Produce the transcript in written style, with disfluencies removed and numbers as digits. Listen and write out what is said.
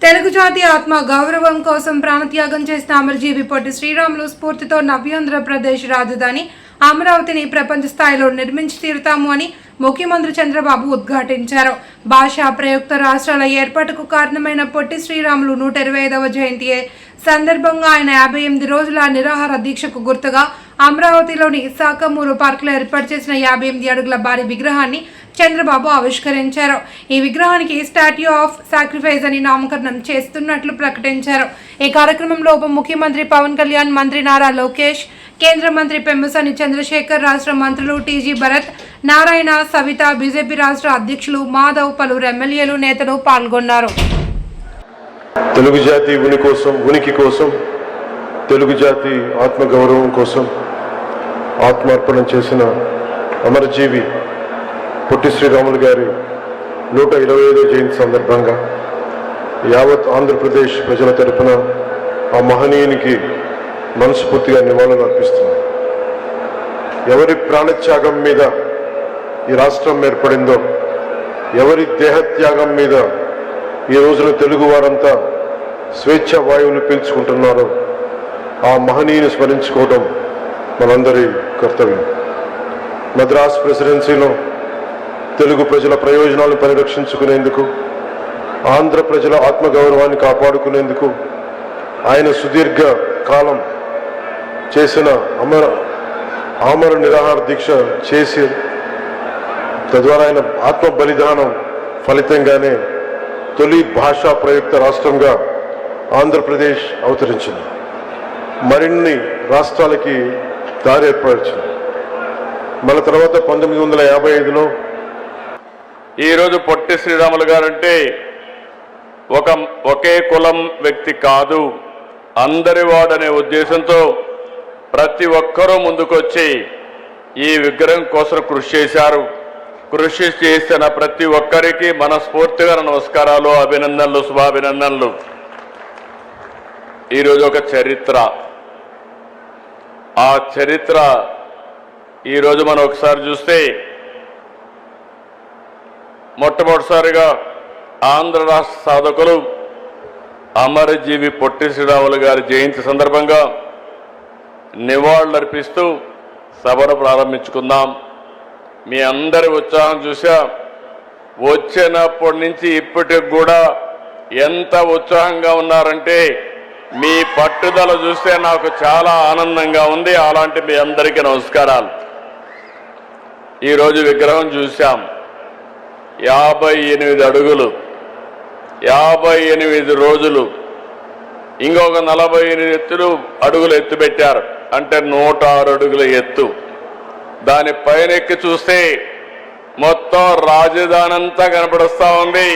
తెలుగు జాతి ఆత్మ గౌరవం కోసం ప్రాణత్యాగం చేసిన అమరజీవి పొట్టి శ్రీరాములు స్ఫూర్తితో నవ్యాంధ్రప్రదేశ్ రాజధాని అమరావతిని ప్రపంచ స్థాయిలో నిర్మించి తీరుతాము అని ముఖ్యమంత్రి చంద్రబాబు ఉద్ఘాటించారు. భాషా ప్రయుక్త రాష్ట్రాల ఏర్పాటుకు కారణమైన పొట్టి శ్రీరాములు 125వ జయంతి సందర్భంగా ఆయన 58 రోజుల నిరాహార దీక్షకు గుర్తుగా అమరావతిలోని సాకమూరు పార్కులో ఏర్పాటు చేసిన 58 అడుగుల భారీ విగ్రహాన్ని చంద్రబాబు ఆవిష్కరించారు. ఈ విగ్రహానికి స్టాట్యూ ఆఫ్ సాక్రిఫైస్ అని నామకరణం చేస్తున్నట్లు ప్రకటించారు. ఈ కార్యక్రమంలో ఉప ముఖ్యమంత్రి పవన్ కళ్యాణ్, మంత్రి నారా లోకేష్, కేంద్ర మంత్రి పెమ్మసాని చంద్రశేఖర్, రాష్ట్ర మంత్రులు టీజీ భరత్, నారాయణ, సవిత, బీజేపీ రాష్ట్ర అధ్యక్షులు మాధవ్, పలువురు ఎమ్మెల్యేలు, నేతలు పాల్గొన్నారు. తెలుగు జాతి ఉనికి కోసం తెలుగు జాతి ఆత్మగౌరవం కోసం ఆత్మార్పణం చేసిన అమరజీవి పొట్టి శ్రీరాములు గారి 125వ జయంతి సందర్భంగా యావత్ ఆంధ్రప్రదేశ్ ప్రజల తరపున ఆ మహనీయునికి మనస్ఫూర్తిగా నివాళులు అర్పిస్తున్నాం. ఎవరి ప్రాణత్యాగం మీద ఈ రాష్ట్రం ఏర్పడిందో, ఎవరి దేహత్యాగం మీద ఈ రోజున తెలుగు వారంతా స్వేచ్ఛ వాయువులు పీల్చుకుంటున్నారో ఆ మహనీయుని స్మరించుకోవడం మనందరి కర్తవ్యం. మద్రాస్ ప్రెసిడెన్సీలో తెలుగు ప్రజల ప్రయోజనాలను పరిరక్షించుకునేందుకు, ఆంధ్ర ప్రజల ఆత్మగౌరవాన్ని కాపాడుకునేందుకు ఆయన సుదీర్ఘ కాలం చేసిన ఆమర నిరాహార దీక్ష చేసి తద్వారా ఆయన ఆత్మ బలిదానం ఫలితంగానే తొలి భాషా ప్రయుక్త రాష్ట్రంగా ఆంధ్రప్రదేశ్ అవతరించింది. మరిన్ని రాష్ట్రాలకి దారి ఏర్పరిచింది. మన తర్వాత 1955లో ఈరోజు పొట్టి శ్రీరాములు గారంటే ఒకే కులం వ్యక్తి కాదు, అందరి వాడనే ఉద్దేశంతో ప్రతి ఒక్కరూ ముందుకొచ్చి ఈ విగ్రహం కోసం కృషి చేశారు. కృషి చేసిన ప్రతి ఒక్కరికి మనస్ఫూర్తిగా నమస్కారాలు, అభినందనలు, శుభాభినందనలు. ఈరోజు ఒక చరిత్ర. ఆ చరిత్ర ఈరోజు మనం ఒకసారి చూస్తే మొట్టమొదటిసారిగా ఆంధ్ర రాష్ట్ర సాధకులు అమరజీవి పొట్టి శ్రీరాములు గారి జయంతి సందర్భంగా నివాళులర్పిస్తూ సభను ప్రారంభించుకుందాం. మీ అందరి ఉత్సాహం చూసా, వచ్చినప్పటి నుంచి ఇప్పటికి కూడా ఎంత ఉత్సాహంగా ఉన్నారంటే మీ పట్టుదల చూస్తే నాకు చాలా ఆనందంగా ఉంది. అలాంటి మీ అందరికీ నమస్కారాలు. ఈరోజు విగ్రహం చూశాం, 58 అడుగులు, 58 రోజులు, ఇంకొక 48 అడుగులు ఎత్తు పెట్టారు, అంటే 106 అడుగుల ఎత్తు. దాని పైన ఎక్కి చూస్తే మొత్తం రాజధాని అంతా కనపడుస్తూ ఉంది.